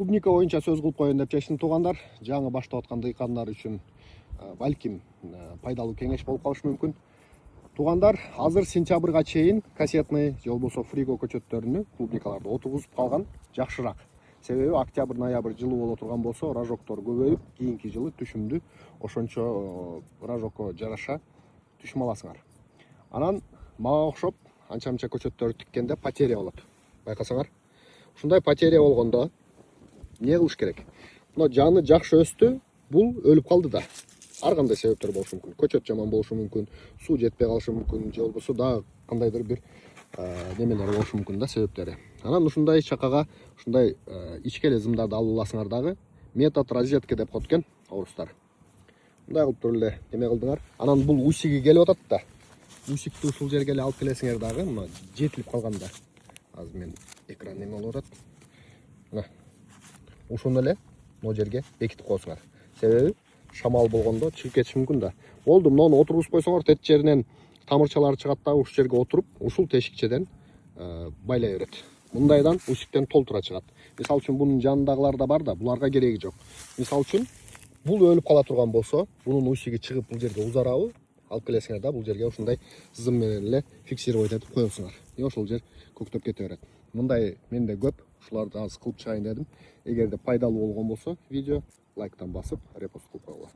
Клубника боюнча сөз кылып коеюн деп чечтим туугандар. Жаңы баштап аткан дыйкандар үчүн балким пайдалуу кеңеш болуп калышы мүмкүн. Туугандар, азыр сентябрга чейин кассетный же болбосо фриго көчөттөрүнү клубникаларды отургузуп калган жакшыраак. Себеби октябрь, ноябрь жылуу боло турган болсо, рожоктор көбөйүп, кийинки жылы түшүмдү ошончо рожокко жараша түшүм аласыңар. Анан мага окшоп анча-мынча көчөттөрдү тиккенде потеря болот. Байкасаңар, ушундай потеря болгондо эмне кылыш керек? Мына жаны жакшы өстү, бул өлүп калды да. Ар кандай себептер болушу мүмкүн. Көчөт жаман болушу мүмкүн, суу жетпей калышы мүмкүн, же болбосо дагы кандайдыр бир немелер болушу мүмкүн да, себептери. Анан ушундай чакага ушундай ичке эле зымдарды алып аласыңар дагы. Метод розетки деп коет экен орустар. Мындай кылып туруп эле неме кылдыңар. Анан бул усиги келип атат да. Усикти ушул жерге эле алып келесиңер дагы, мына жетилип калганда. Азыр мен экран неме болуп атат. Мына ушуну эле могу жерге бекитип коесуңар. Себеби шамал болгондо чыгып кетиши мүмкүн да. Болду, муну отургузуп койсоңор, тет жеринен тамырчалары чыгат да, ушул жерге отуруп, ушул тешикчеден байлай берет. Мындайдан усиктен толтура чыгат. Мисалы үчүн бунун жанындагылар да бар да, буларга кереги жок. Мисалы үчүн бул өлүп кала турган болсо, бунун усиги чыгып бул жерге узарабы, алып келесиңер да, бул жерге ушундай зым менен эле фиксировать этип коесуңар. Ошол жер көктөп кете берет. Мындай менде көп, ушуларды аз кылып чыгайын дедим. Эгерде пайдалуу болгон болсо, видео лайктан басып, репост кылып койгула.